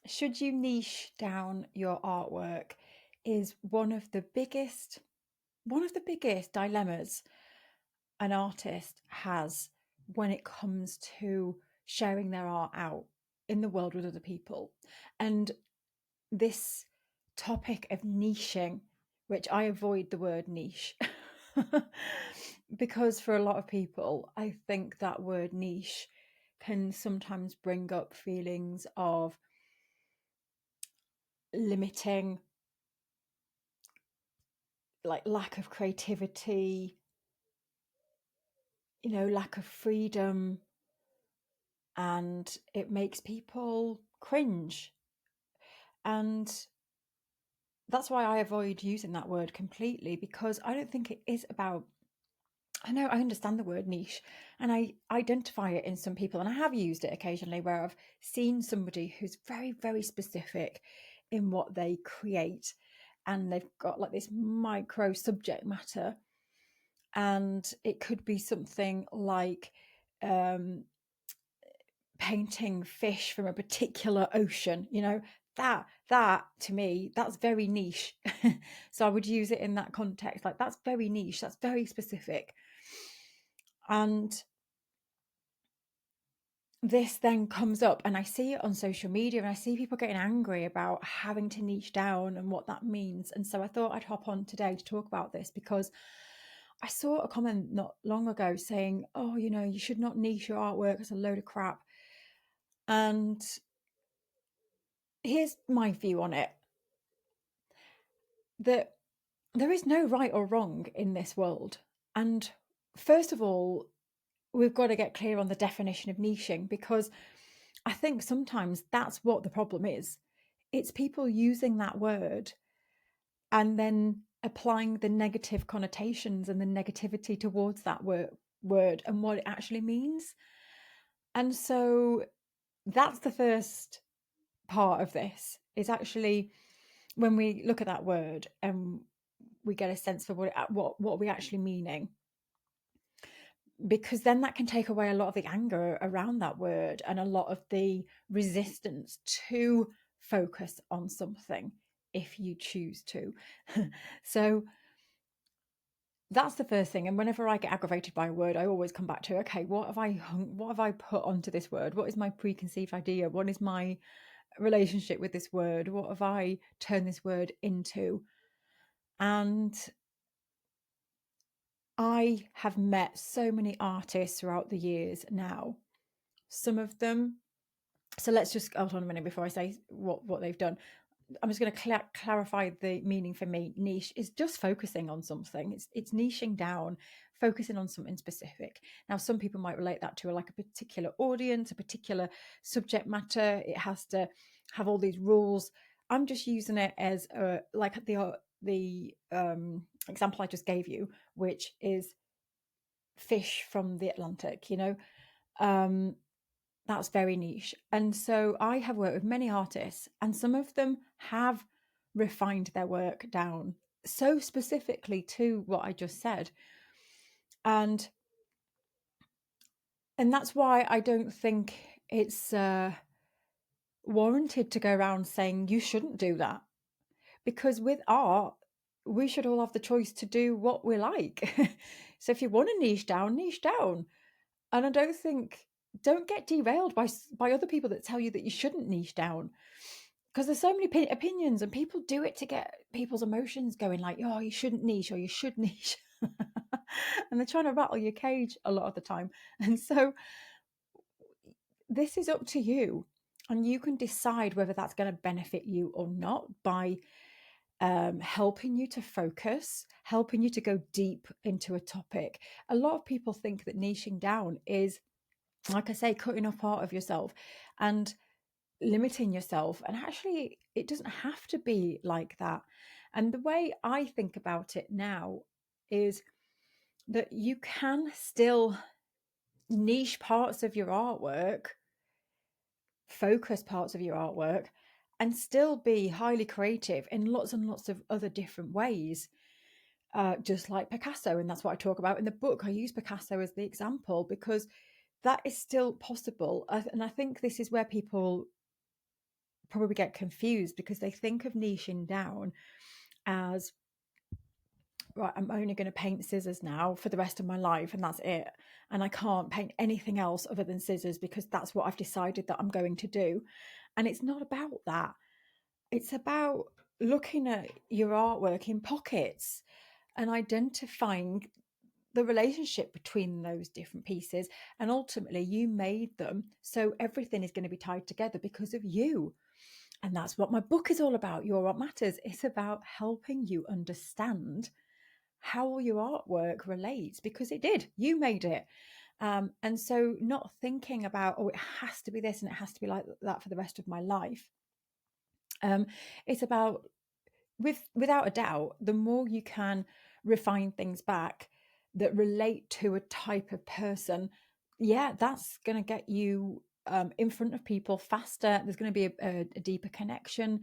Should you niche down your artwork is one of the biggest dilemmas an artist has when it comes to sharing their art out in the world with other people. And this topic of niching, which I avoid the word niche, because for a lot of people, I think that word niche can sometimes bring up feelings of limiting, like lack of creativity, lack of freedom, and it makes people cringe. And that's why I avoid using that word completely, because I don't think it is about. I know I understand the word niche and I identify it in some people, and I have used it occasionally where I've seen somebody who's very, very specific in what they create, and they've got like this micro subject matter, and it could be something like um, painting fish from a particular ocean, that to me, that's very niche. So I would use it in that context, like that's very niche, that's very specific. And this then comes up, and I see it on social media, and I see people getting angry about having to niche down and what that means. And so I thought I'd hop on today to talk about this, because I saw a comment not long ago saying, oh, you should not niche your artwork, it's a load of crap. And here's my view on it, that there is no right or wrong in this world. And first of all, we've got to get clear on the definition of niching, because I think sometimes that's what the problem is. It's people using that word and then applying the negative connotations and the negativity towards that word and what it actually means. And so that's the first part of this, is actually when we look at that word and we get a sense for what we actually meaning, because then that can take away a lot of the anger around that word and a lot of the resistance to focus on something if you choose to. So that's the first thing. And whenever I get aggravated by a word, I always come back to, okay, what have I put onto this word? What is my preconceived idea? What is my relationship with this word? What have I turned this word into? And I have met so many artists throughout the years now. Some of them, so let's just hold on a minute before I say what they've done. I'm just going to clarify the meaning for me. Niche is just focusing on something. It's niching down, focusing on something specific. Now, some people might relate that to like a particular audience, a particular subject matter. It has to have all these rules. I'm just using it as like the example I just gave you, which is fish from the Atlantic. Um, that's very niche. And so I have worked with many artists, and some of them have refined their work down so specifically to what I just said. And that's why I don't think it's warranted to go around saying you shouldn't do that. Because with art, we should all have the choice to do what we like. So if you want to niche down, niche down. And I don't get derailed by other people that tell you that you shouldn't niche down, because there's so many opinions, and people do it to get people's emotions going, like, oh, you shouldn't niche or you should niche. And they're trying to rattle your cage a lot of the time. And so this is up to you, and you can decide whether that's going to benefit you or not by helping you to focus, helping you to go deep into a topic. A lot of people think that niching down is, like I say, cutting off part of yourself and limiting yourself. And actually, it doesn't have to be like that. And the way I think about it now is that you can still niche parts of your artwork, focus parts of your artwork, and still be highly creative in lots and lots of other different ways. Just like Picasso. And that's what I talk about in the book. I use Picasso as the example because that is still possible. And I think this is where people probably get confused because they think of niching down as, right, I'm only going to paint scissors now for the rest of my life and that's it. And I can't paint anything else other than scissors because that's what I've decided that I'm going to do. And it's not about that. It's about looking at your artwork in pockets and identifying the relationship between those different pieces. And ultimately, you made them. So everything is going to be tied together because of you. And that's what my book is all about. Your Art Matters. It's about helping you understand how your artwork relates because it did. You made it. And so not thinking about, oh, it has to be this and it has to be like that for the rest of my life. It's about, without a doubt, the more you can refine things back that relate to a type of person, yeah, that's going to get you in front of people faster. There's going to be a deeper connection.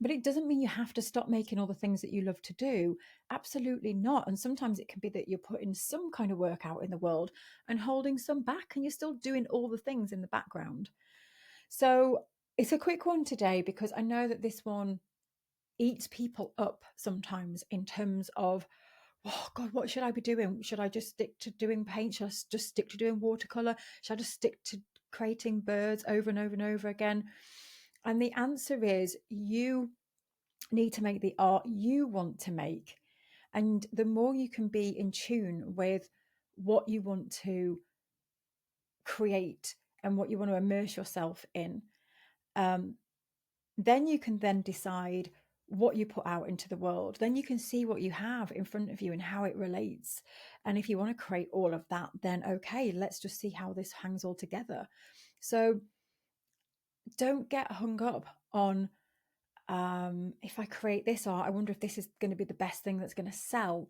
But it doesn't mean you have to stop making all the things that you love to do. Absolutely not. And sometimes it can be that you're putting some kind of work out in the world and holding some back, and you're still doing all the things in the background. So it's a quick one today because I know that this one eats people up sometimes in terms of, oh God, what should I be doing? Should I just stick to doing paint? Should I just stick to doing watercolor? Should I just stick to creating birds over and over and over again? And the answer is you need to make the art you want to make. And the more you can be in tune with what you want to create and what you want to immerse yourself in, then you can then decide what you put out into the world. Then you can see what you have in front of you and how it relates. And if you want to create all of that, then okay, let's just see how this hangs all together. So don't get hung up on, if I create this art, I wonder if this is going to be the best thing that's going to sell.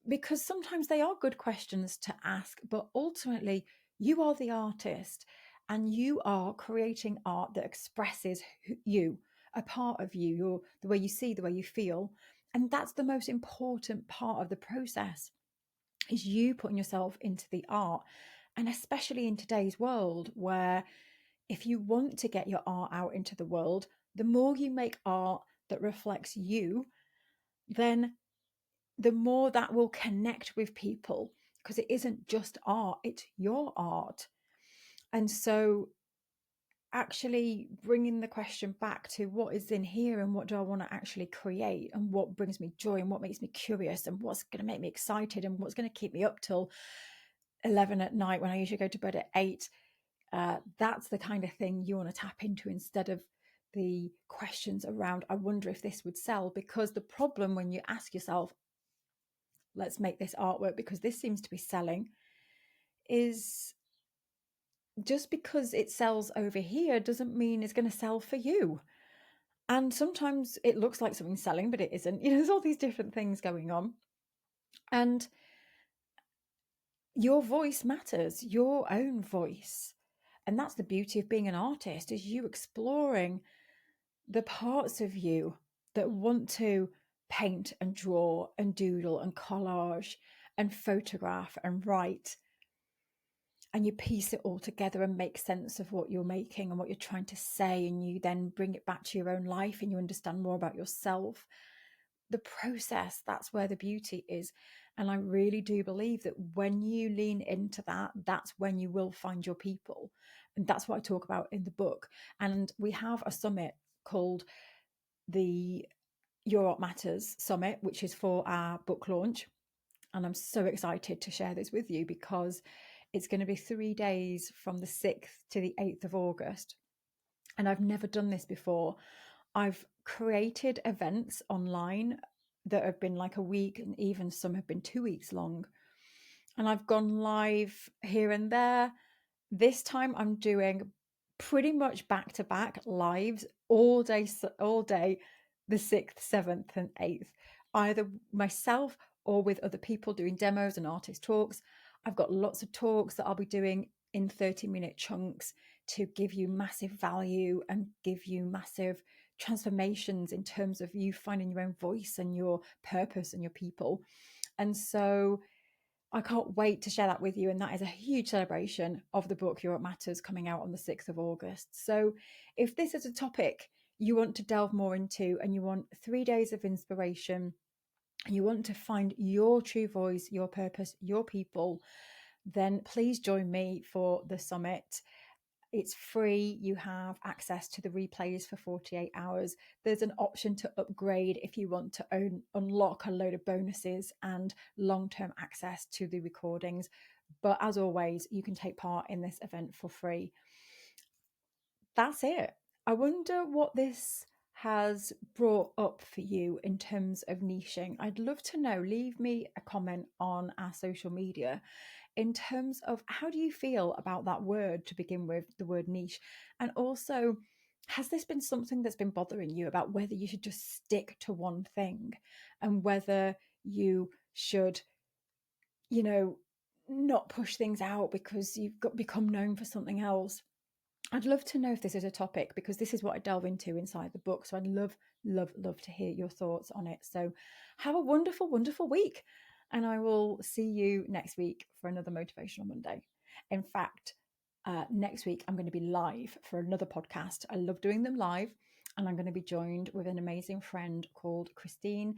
Because sometimes they are good questions to ask, but ultimately you are the artist and you are creating art that expresses you, a part of you, the way you see, the way you feel. And that's the most important part of the process, is you putting yourself into the art. And especially in today's world, where if you want to get your art out into the world, the more you make art that reflects you, then the more that will connect with people, because it isn't just art, it's your art. And so actually bringing the question back to what is in here and what do I want to actually create and what brings me joy and what makes me curious and what's going to make me excited and what's going to keep me up till 11 at night when I usually go to bed at 8. That's the kind of thing you want to tap into, instead of the questions around, I wonder if this would sell. Because the problem when you ask yourself, let's make this artwork because this seems to be selling, is just because it sells over here doesn't mean it's going to sell for you. And sometimes it looks like something's selling, but it isn't. There's all these different things going on. And your voice matters, your own voice. And that's the beauty of being an artist, is you exploring the parts of you that want to paint and draw and doodle and collage and photograph and write. And you piece it all together and make sense of what you're making and what you're trying to say. And you then bring it back to your own life and you understand more about yourself. The process, that's where the beauty is. And I really do believe that when you lean into that, that's when you will find your people. And that's what I talk about in the book. And we have a summit called the Your Art Matters Summit, which is for our book launch. And I'm so excited to share this with you because it's going to be 3 days from the 6th to the 8th of August. And I've never done this before. I've created events online that have been like a week, and even some have been 2 weeks long. And I've gone live here and there. This time I'm doing pretty much back-to-back lives all day, the 6th, 7th, and 8th, either myself or with other people doing demos and artist talks. I've got lots of talks that I'll be doing in 30-minute chunks to give you massive value and give you massive transformations in terms of you finding your own voice and your purpose and your people. And so I can't wait to share that with you. And that is a huge celebration of the book You're What Matters coming out on the 6th of August. So if this is a topic you want to delve more into and you want 3 days of inspiration, you want to find your true voice, your purpose, your people, then please join me for the summit. It's free. You have access to the replays for 48 hours. There's an option to upgrade if you want to unlock a load of bonuses and long-term access to the recordings. But as always, you can take part in this event for free. That's it. I wonder what this has brought up for you in terms of niching. I'd love to know. Leave me a comment on our social media in terms of how do you feel about that word to begin with, the word niche? And also, has this been something that's been bothering you about whether you should just stick to one thing and whether you should, not push things out because you've become known for something else? I'd love to know if this is a topic, because this is what I delve into inside the book. So I'd love, love, love to hear your thoughts on it. So have a wonderful, wonderful week. And I will see you next week for another Motivational Monday. In fact, next week I'm going to be live for another podcast. I love doing them live. And I'm going to be joined with an amazing friend called Christine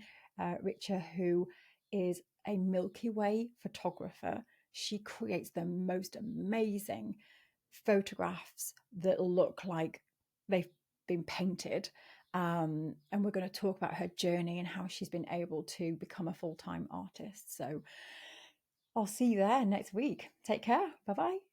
Richer, who is a Milky Way photographer. She creates the most amazing photographs that look like they've been painted. And we're going to talk about her journey and how she's been able to become a full-time artist. So I'll see you there next week. Take care. Bye-bye.